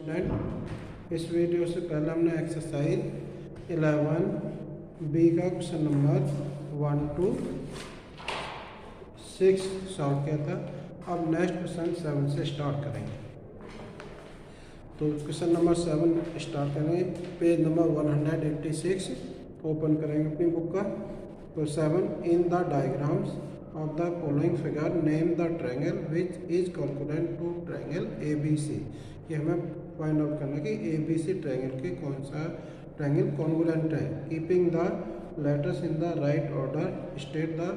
Student, इस video से पहले हमने एक्सरसाइज 11 बी का क्वेश्चन नंबर 1 to 6 सॉल्व किया था। अब नेक्स्ट क्वेश्चन 7 से स्टार्ट करेंगे। तो क्वेश्चन नंबर 7 स्टार्ट करेंगे। पेज नंबर 186 ओपन करेंगे अपनी बुक का। तो 7 in the diagrams of the following figure name the triangle which is congruent to triangle ABC। ये हमें फाइंड आउट करना है कि ABC ट्रायंगल के कौन सा ट्रायंगल कॉन्ग्रुएंट है। Keeping the letters in the right order state the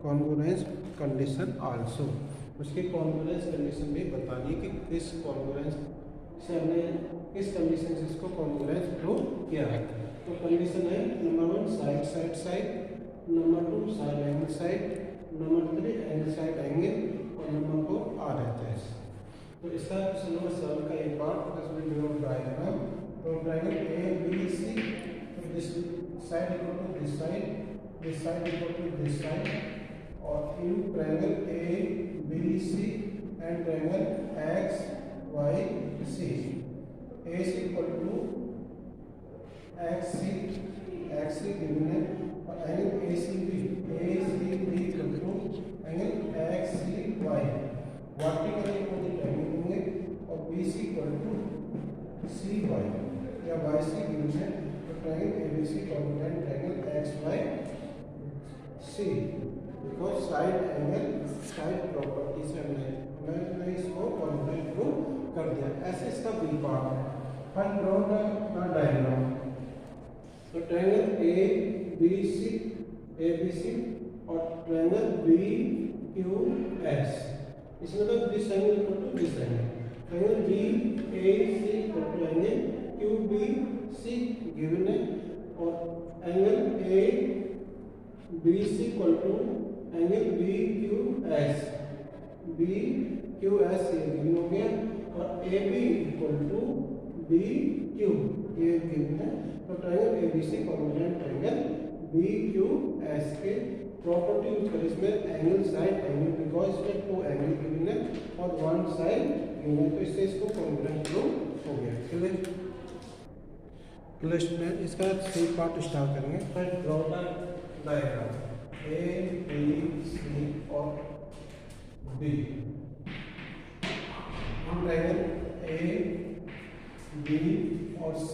congruence condition also. उसकी कॉन्ग्रुएंस कंडीशन भी बतानी है कि किस कॉन्ग्रुएंस से हमने किस कंडीशन से इसको कॉन्ग्रुएंस प्रूव किया है। तो कंडीशन है number 1 side side side, number 2 side angle side, number 3 angle side angle और नंबर 4 RHS। तो इसका क्वेश्चन नंबर 7 का एक पार्ट इसमें ड्रॉ डायग्राम। तो ट्रायंगल ABC, तो this side equal to this side equal to this side, और in triangle ABC and triangle XYC AC equal to XC given है, और angle ACB equal to angle XCY vertical opposite angle होंगे, और BC equal to CY या YC given है। तो triangle ABC congruent triangle XYC because side property से हमने इसको कॉन्ग्रुएंट प्रूव कर दिया। ऐसे इसका बी पार्ट है। Find draw the diagram. तो ट्रायंगल ABC और ट्रायंगल BQS, इसमें तो this angle equal to this angle, triangle BAC equal to angle QBC given है, और angle ABC equal to angle BQS ये गिवन हो गया, और AB इक्वल टू BQ ये गिवन है। तो triangle ABC congruent triangle BQS के प्रॉपर्टी यूज करें इसमें एंगल साइड एंगल, बिकॉज इसमें 2 एंगल गिवन है और 1 साइड गिवन है, तो इससे इसको कॉन्ग्रुएंट प्रूव हो गया। क्लियर में इसका सी पार्ट स्टार्ट करेंगे। फिर ड्रॉ द डायग्राम ABC और B। ट्रायंगल AB और C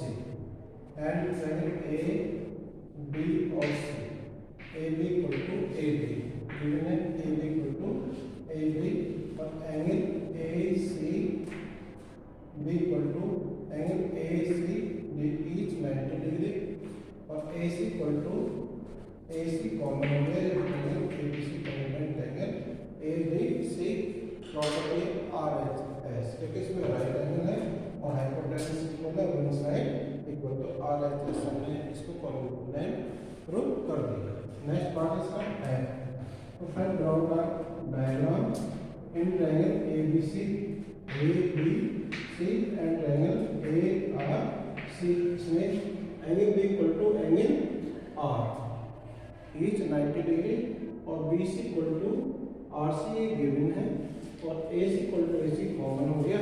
एंड ट्रायंगल AB और C AB equal to AB given है, AB इक्वल टू AB, और angle ACB equal to angle ACD each 90 degree, और AC equal to AC common हो गया, angle ABC congruent angle ABC property RHS, क्योंकि इसमें right angle है और hypotenuse equal है, one side equal to RHS। हमने इसको कॉन्ग्रुएंट प्रूव कर दिया। नेक्स्ट पार्ट इसका है। तो फिर draw the diagram in triangle ABC and triangle ARC। इसमें angle B equal to angle R each 90 degree, और BC इक्वल टू RC ये गिवन है, और AC equal to AC common हो गया।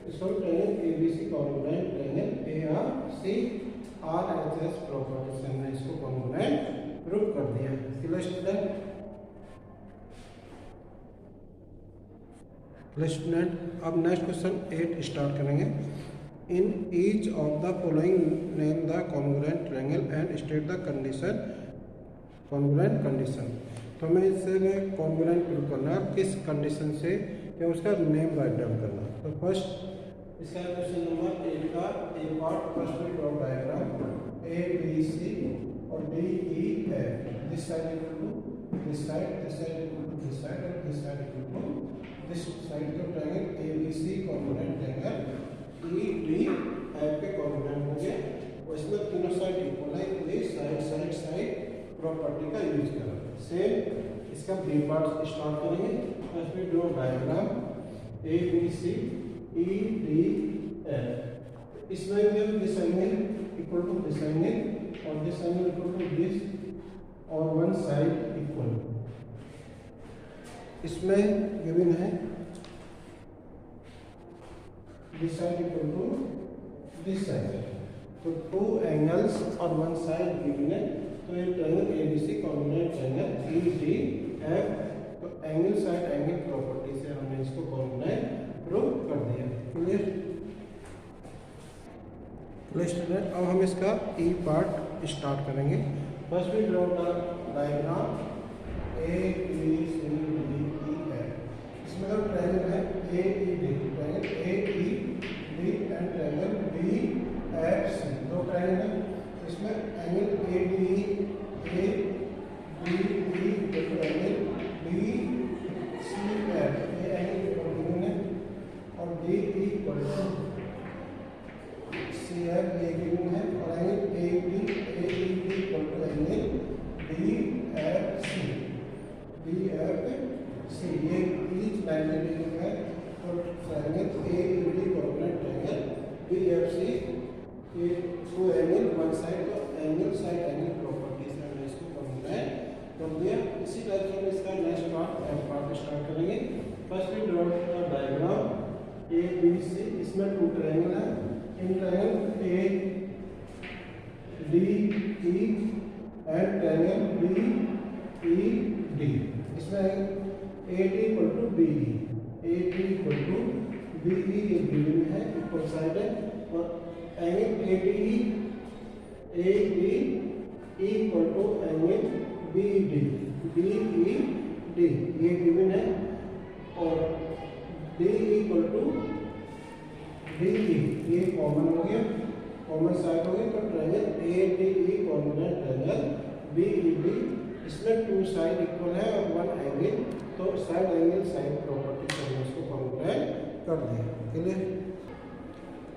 इसको triangle ABC congruent triangle ARC RHS property से हमने इसको कॉन्ग्रुएंट प्रूव कर दिया। स्टूडेंट, अब नेक्स्ट क्वेश्चन 8 स्टार्ट करेंगे। In each of the following name the congruent triangle and state the condition congruent condition. तो हमें इससे कॉन्ग्रुएंट प्रूव करना, किस कंडीशन से, या उसका नेम राइट डाउन करना। तो फर्स्ट इसका क्वेश्चन नंबर 8 का एक part, first draw diagram ABC और DEF। This side equal to this side equal to this side, और this side equal to this side. तो triangle ABC congruent triangle EDF के congruent हो गया, और इसमें तीनों साइड इक्वल है, इसलिए साइड प्रॉपर्टी का यूज करा। सेम इसका बी पार्ट स्टार्ट करेंगे। फर्स्ट में ड्रॉ डायग्राम ABC EDF। इसमें भी this angle equal to this angle, और this angle equal to this, और वन साइड इक्वल। इसमें गिवन है this side equal to this side. तो टू एंगल्स और वन साइड गिवन है, तो ये triangle A B C congruent triangle E D F, तो एंगल साइड एंगल प्रॉपर्टी से हमने इसको कॉर्डिनेट प्रूव कर दिया। क्लियर स्टूडेंट, अब हम इसका ई पार्ट स्टार्ट करेंगे। First we draw the diagram A B C D E F. इसमें तो ट्रायंगल है A E D, triangle A E D and triangle B F C, दो ट्रायंगल है। इसमें angle A D A B D angle B C F, ये angle given है, और D E equal to C F ये given है, और angle A D A E D equal to angle B F C, B F C, ये each 90 degree है। और triangle A E D congruent triangle B F C, ये two angle one side, तो angle side angle property से हमने इसको coordinate कर दिया। इसी टाइप से हम इसका next part F part start करेंगे। First we draw the diagram A B C. इसमें टू ट्रायंगल है, in triangle A D E and triangle B E D. इसमें A D equal to B E, A D equal to B E ये given है, equal side है, और angle A D equal to angle B D E D ये given है, और D equal to D E ये common हो गया, कॉमन साइड हो गया। तो triangle A D E congruent triangle B E D, इसमें टू साइड इक्वल है और वन एंगल, तो साइड एंगल साइड प्रॉपर्टी से हमने इसको कॉन्टेक्ट कर दिया।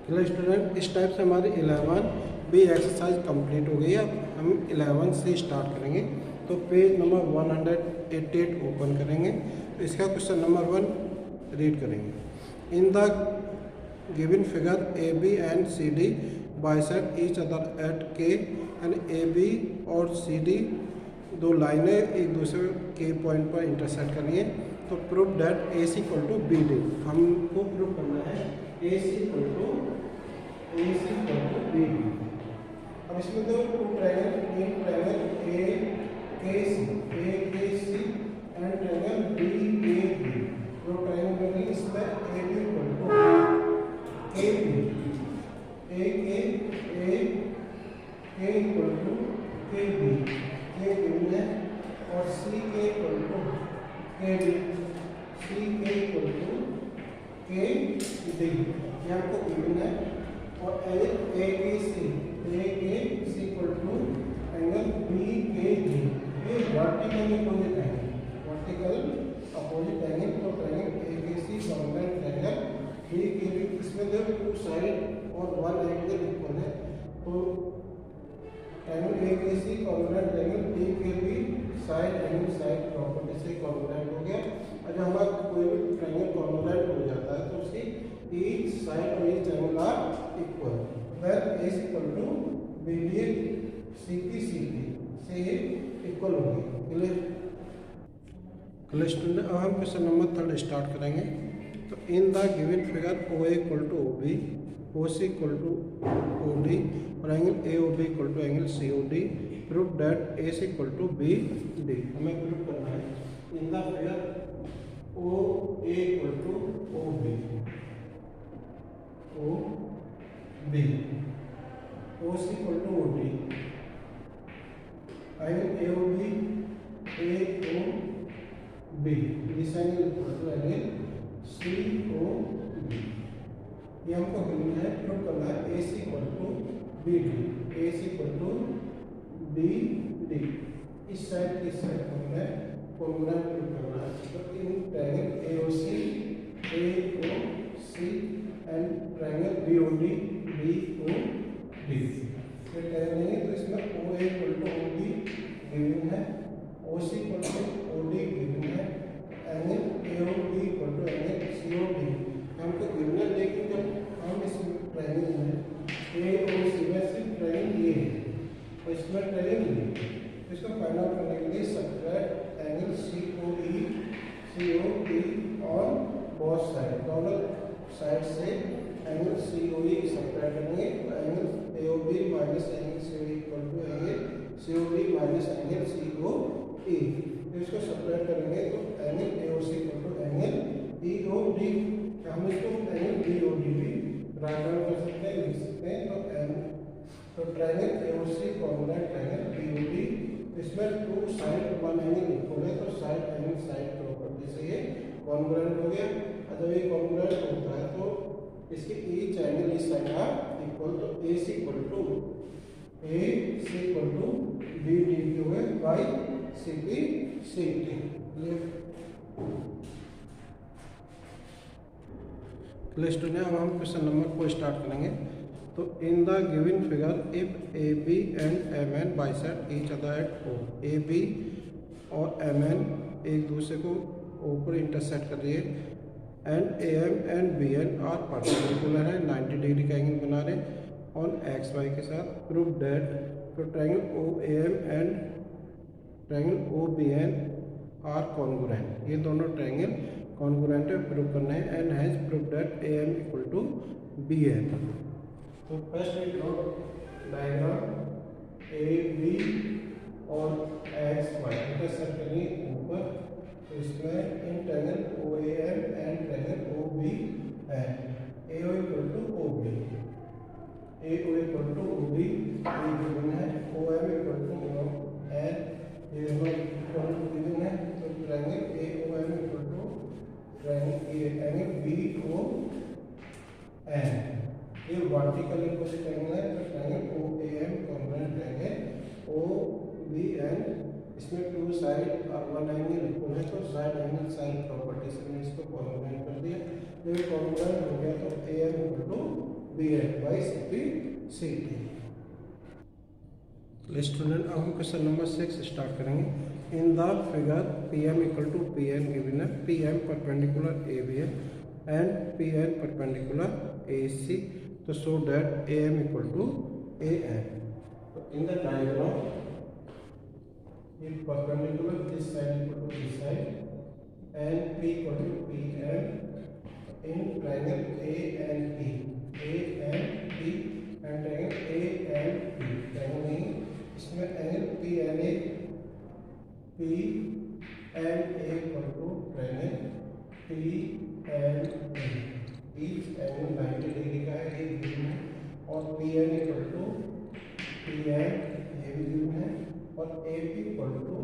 क्लियर स्टूडेंट, इस टाइप से हमारी 11 बी एक्सरसाइज कंप्लीट हो गई है। अब हम 11 से स्टार्ट करेंगे। तो पेज नंबर 188 ओपन करेंगे, तो इसका क्वेश्चन नंबर 1 रीड करेंगे। In the given figure A B and C D bisect each other at K, and A B और सी डी दो लाइनें एक दूसरे के पॉइंट पर इंटरसेक्ट करिए। तो prove that A C equal to B D, हमको प्रूव करना है A C equal to B D. अब इसमें दो टू ट्रायंगल, एक triangle A K C and triangle B A B, दो ट्रायंगल बने। इसमें A B equal to A B, A equal to K B ये गिवन है, और C K equal to K D, C K equal to K D ये हमको given है। और angle A K C equal to angle B K D, ये vertical opposite angle, vertical opposite angle. तो triangle A K C congruent triangle B K D, इसमें जब two side और one angle equal है, तो triangle A K C congruent triangle B K B side angle side property से congruent हो गया। और जब हमारा कोई भी ट्रायंगल कॉर्डिनेट हो जाता है तो उसकी ईच साइड और each angle are equal, where A equal to B D C की से इक्वल होगी। क्लियर स्टूडेंट, अब हम क्वेश्चन नंबर 3 स्टार्ट करेंगे। तो in the given figure O A equal to O B, O C equal to O D, और angle A O B equal to angle C O D, prove that A equal to B D. हमें prove करना है in the figure O A equal to O B, O B, O C equal to O D, angle A O B this angle equal to angle C O D. ये हमको given है, prove करना है A C equal to B D, A C equal to B D. इस side की side हमने formula prove करना है। तो in triangle A O C and triangle B O D ये ट्रायंगल है। तो इसमें O A equal to O B given है, O C equal to O D given है, angle A O B equal to angle C O D हमको given है। लेकिन जब हम इस ट्रायंगल में ए ओ सी में सिर्फ ट्रायंगल ये है और इसमें ट्रायंगल ये, इसको फाइंड आउट करने के लिए subtract angle C O D on both side, दोनों साइड से angle C O D subtract करेंगे। Minus angle C O equal to angle C O D minus angle C O E. तो इसको subtract करेंगे तो angle A O C equal to angle E O D. हम इसको angle B O D भी write down कर सकते हैं, लिख सकते हैं। तो triangle A O C congruent triangle B O D, इसमें two side one angle equal है तो साइड एंगल साइड प्रॉपर्टी से ये कॉन्ग्रुएंट हो गया। और जब ये कॉन्ग्रुएंट होता है तो इसके ईच एंगल इस साइड का इक्वल, तो A C equal to B D क्यू है by C P C T. Student अब हम क्वेश्चन नंबर को स्टार्ट करेंगे। तो in the given figure if A B and M N bisect each other at O, A B और M N एक दूसरे को ओ पर इंटरसेक्ट कर रही है and A M and B N are perpendicular है, 90 डिग्री का एंगल बना रहे ऑन एक्स वाई के साथ। प्रूव दैट तो triangle O A M and triangle O B N are congruent, ये दोनों ट्रायंगल कॉन्ग्रुएंट है, प्रूव करना है। And has prove that A M equal to B N. तो first we draw diagram A B और X Y intersect करेंगे ऊपर, तो इसमें in triangle O A M and triangle O B N, A O equal to O B, A O equal to O B given है, O M equal to O N ये equal to given है। तो triangle A O M equal to triangle A angle B O N, ये vertical opposite angle है। तो triangle O A M congruent triangle O B N, इसमें two side और one angle equal है तो side angle side property से मैंने इसको कॉन्ग्रुएंट कर दिया। तो ये कॉन्ग्रुएंट हो गया तो A M equal to B N by C P C T. Student अब हम क्वेश्चन नंबर 6 स्टार्ट करेंगे। In the figure P M equal to P N given है, P M perpendicular A B है and P N perpendicular A C, तो show that A M equal to A N. तो in the diagram if perpendicular this side equal to this side and p equal to p and in triangle a and p and triangle a and p triangle नहीं, इसमें angle p and a equal to triangle p and a, each angle 90 degree का है, ये given है। और p and equal to p and ये भी given है और A P equal to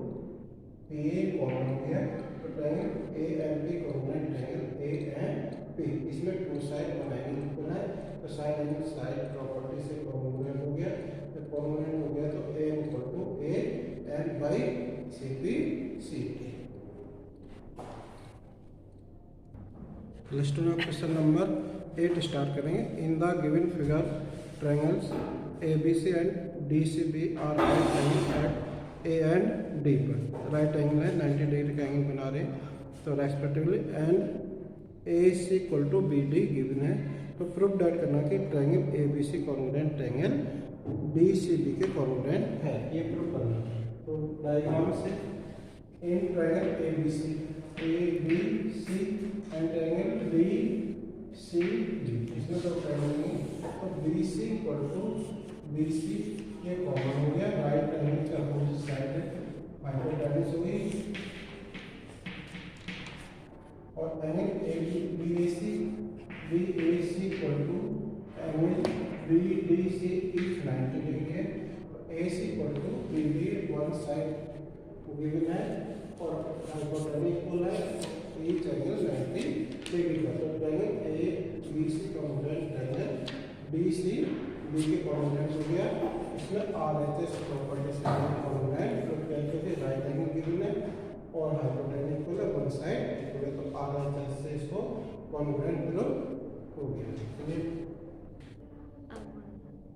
P A common हो गया। तो triangle A and P congruent triangle A and P, इसमें two side one angle equal है तो साइड एंगल साइड प्रॉपर्टी से कॉन्ग्रुएंट हो गया। तो कॉन्ग्रुएंट हो गया तो A equal to A N by C P C T. List में क्वेश्चन नंबर 8 स्टार्ट करेंगे। In the given figure triangles A B C and D C B are right angle at A and D पर, right angle है 90 degree का angle बना रहे तो respectively and A C equal to B D given है। तो proof that करना कि triangle A B C congruent triangle D C B के कॉन्ग्रुएंट है, ये प्रूफ करना। तो डायग्राम से in triangle A B C and triangle D C D, इसमें तो ट्रायंगल नहीं, तो B C equal to B C ये कॉमन हो गया, राइट एंगल का अपोजिट साइड है, हाइपोटेन्यूज हो गई। और angle A B A C equal to angle B D C each 90 degree है। तो A C equal to B D one side given है और हाइपोटेन्यूज इक्वल है, ईच एंगल 90 डिग्री का। तो triangle A B C congruent triangle D C B के congruent हो गया। इसमें आर एच एस प्रॉपर्टी से कॉन्ग्रुएंट, तो कहते थे राइट एंगल गिवन है और हाइपोटेन्यूज इक्वल है वन साइड इक्वल है, तो आर एच एस से इसको कॉन्ग्रुएंट प्रूफ हो गया।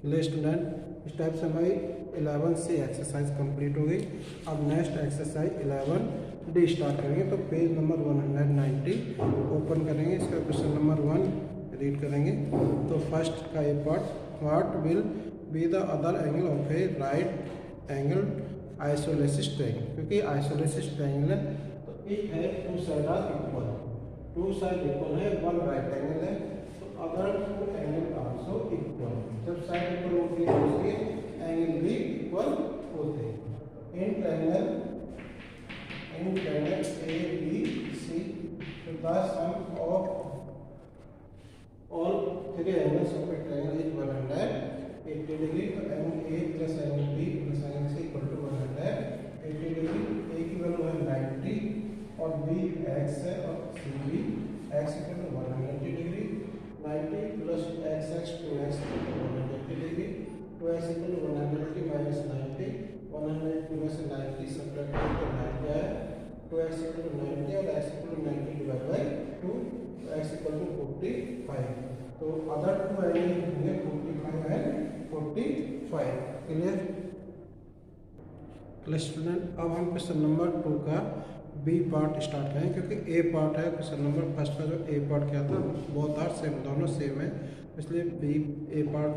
चलिए स्टूडेंट इस टाइप से हमारी 11 से एक्सरसाइज कंप्लीट हो गई। अब नेक्स्ट एक्सरसाइज 11 डी स्टार्ट करेंगे। तो पेज नंबर 190 ओपन करेंगे, इसका क्वेश्चन नंबर 1 रीड करेंगे। तो फर्स्ट का ये part, what will be the other angle of a right angle isosceles triangle, क्योंकि आइसोलेसिस ट्रायंगल है तो इट है two side are equal, two side equal है, वन राइट एंगल है, तो other two angle also equal. जब side equal होती है तो उसके of a triangle is 180 degree. तो angle A plus angle B plus angle C equal to 180 degree. ए की वैल्यू है 90 और बी एक्स है और सी भी X equal to 180 degree. 90 plus X X 2x equal to 180 degree. 2x equal to 180 minus 90। 180 में से 90 सब्ट्रैक्ट करें तो 90 आया। 2x इक्वल टू 90 और x equal to 90 divide by 2, तो x इक्वल टू 45। तो अदर टू एंगल होंगे 45 एंड 45। क्लियर? स्टूडेंट अब हम क्वेश्चन नंबर 2 का बी पार्ट स्टार्ट करें, क्योंकि ए पार्ट है क्वेश्चन नंबर फर्स्ट का जो ए पार्ट क्या था बोथ आर सेम, दोनों सेम है, इसलिए B A part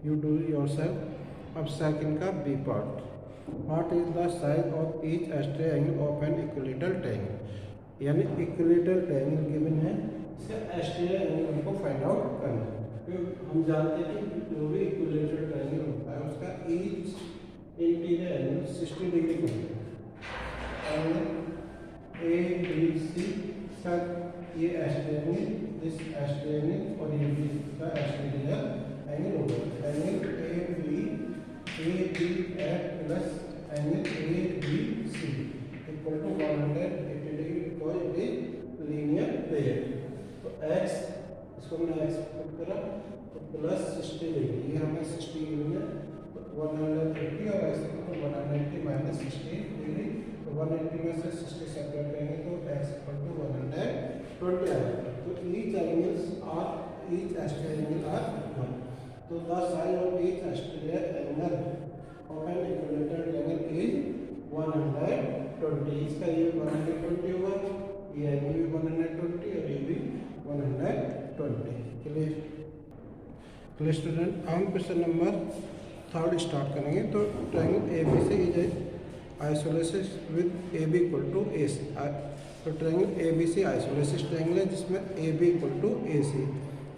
you do yourself. अब सेकंड का B part. What is the size of each exterior angle of an equilateral triangle, यानी इक्विलेटरल ट्रायंगल गिवन है, इसका एस्ट्रे एंगल हमको फाइंड आउट करना है। तो हम जानते हैं कि जो भी इक्विलेटरल ट्रायंगल होता है उसका ईच इंटीरियर एंगल 60 डिग्री होता है। ए बी सी का ये exterior angle, this exterior angle और ये बी का एस्ट्रे एंगल होगा। Angle A B F plus angle A B C equal to 180 degree because it is linear pair. तो X, इसको मैंने एक्स पुट करा तो प्लस 60 डिग्री, ये हमें 60 डिग्री में 180 और x equal to 180 minus 60 degree. तो 180 में से 60 सेपरेट करेंगे तो एक्स इक्वल टू 120 आएगा। तो each angles are each exterior angle are equal. तो the size of each exterior angle of an equilateral triangle is 120। इसका ये 120 होगा, ये एंगल भी 120 और ये भी 120। Clear student? हम क्वेश्चन नंबर 3 स्टार्ट करेंगे। तो triangle A B C is isosceles with A B equal to A C. तो triangle A B C isosceles triangle है जिसमें A B equal to A C.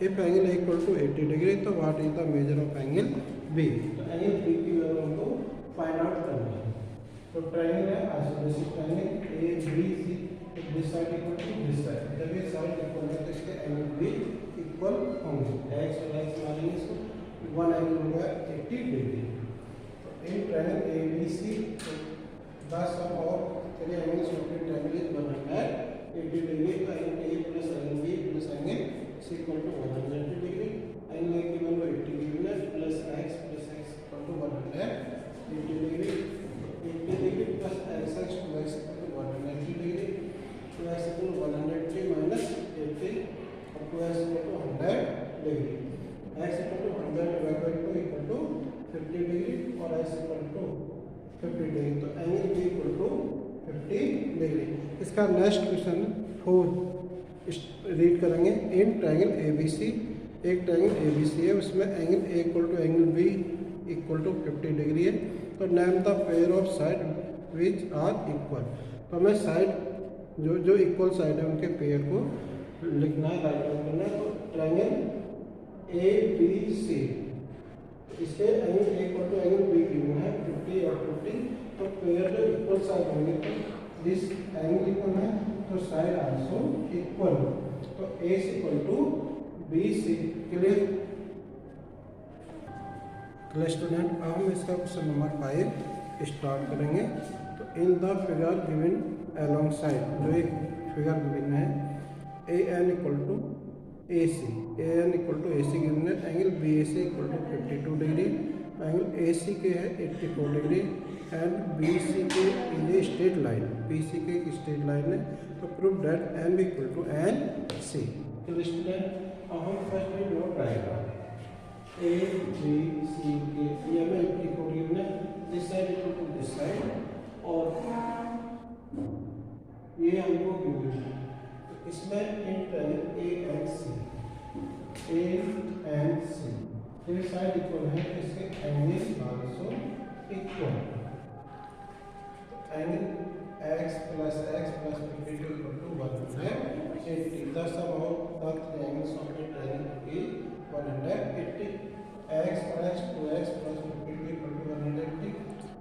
If angle A equal to 80 degree तो what is the measure of angle B. तो angle B की value हमको find out करनी है। तो ट्रायंगल है isosceles triangle A B C, this side equal to this side. जब ये साइड इक्वल है तो इसके एंगल भी इक्वल होंगे। एक्स और एक्स मानेंगे इसको, वन एंगल हो गया 80 डिग्री। तो in triangle A B C the sum of any angles of the triangle is 180 degree. तो angle A plus angle B plus angle C equal to 180 degree. Angle A की value 80 degree है plus X equal to 180 degree. 80 degree plus X X equal to 180 degree. तो X equal to 180 minus 80 और 2x equal to 100 degree. X equal to 100 divide by 2 equal to 50 degree और x equal to 50 degree. तो angle B equal to 50 degree. इसका next question 4 read करेंगे। इन triangle A B सी, एक triangle A B C है, उसमें angle A equal to angle B equal to 50 degree है। तो name the pair of side which are equal. तो हमें साइड जो इक्वल साइड है उनके पेयर को लिखना है, राइट डाउन करना है। तो ट्रायंगल ए बी सी, इसके angle A equal to angle B given है 50 और 50। तो पेयर जो इक्वल साइड होंगे तो दिस एंगल इक्वल है तो साइड आल्सो इक्वल। तो A equal to B C. Clear? Clear student? अब हम इसका क्वेश्चन नंबर 5 स्टार्ट करेंगे। तो in the figure given along side, जो एक फिगर गिवन है A N equal to A C, A N equal to A C given है। Angle B A C equal to 52 degree. Angle A C K है 84 degree and B C K is straight line, B C के एक straight line है। तो prove that N B equal to N C. तो student अब हम first में note आएगा ए बी सी के, ये हमें 84 गिवन है, this side equal to this side और ये हमको गिवन है। तो इसमें in triangle A and C, A and C ये साइड इक्वल है तो इसके angle also equal. Angle x plus x plus 52 equal to 180. The sum of the triangles of the triangle is 180. x और x 2x plus 52 equal to 180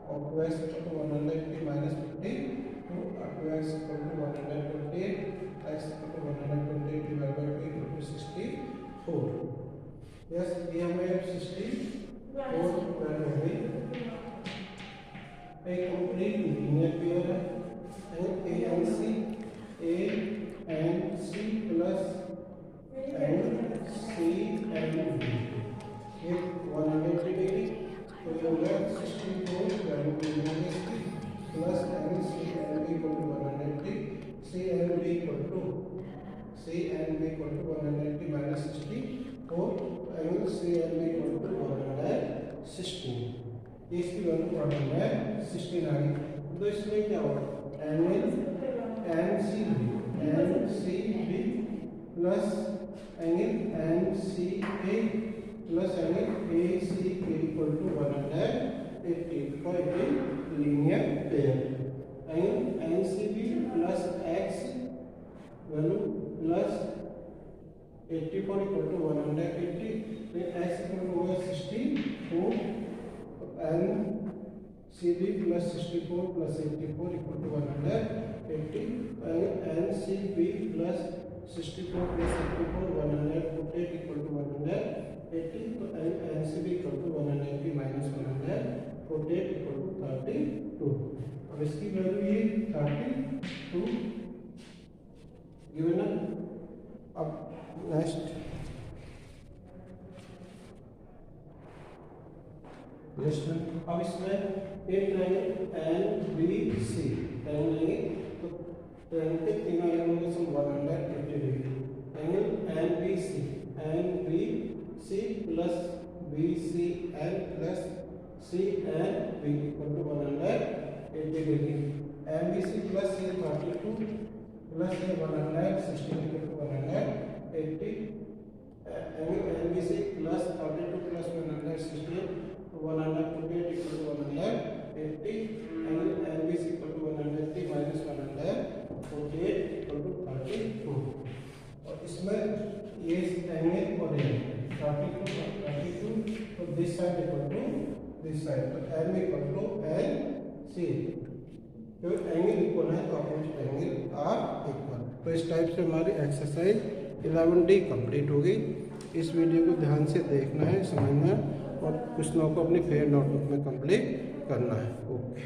और 2x equal to 180 minus 50 to 2x equal to 128, x equal to 128 divided by 2 equal to 64. Plus ये हमें 64 value हो गई। एक complete linear pair है ANC plus NC and B, ये 180 degree, तो ये होगा 64 value plus NC and B equal to 180, C and B equal to 180 minus 64, angle C and B equal to 116, इसकी वैल्यू 116 आ गई। तो इसमें क्या होगा, angle NCB plus angle NCA plus angle ACA equal to 180 का एक linear pair. Angle NCB plus X value plus 84 equal to 180, फिर X equal to होगा 64, NCB plus 64 plus 84 equal to 180, NCB plus 64 plus 84 148 equal to 180, तो NCB equal to 180 minus 148 equal to 32। अब इसकी value ये 32 given है। अब next question, अब इसमें एक ट्रायंगल NBC ट्रायंगल लेंगे, तो ट्रायंगल के तीनों एंगलों के sum 180 degree. Angle NBC plus BCN plus CNB equal to 180 degree. NBC plus ये 32 प्लस ये 116 equal to 180, angle NBC plus 32 plus 116 148 equal to 180, angle NBC equal to 180 minus 148 equal to 32। और इसमें ये एंगल और ये 32, तो this side equal to this side, तो M इक्वल टू NC, तो एंगल इक्वल है तो अपोजिट एंगल आर इक्वल। तो इस टाइप से हमारी एक्सरसाइज 11D कंप्लीट होगी। इस वीडियो को ध्यान से देखना है, समझना है, और कुछ लोगों को अपनी फेयर नोटबुक में कंप्लीट करना है। ओके।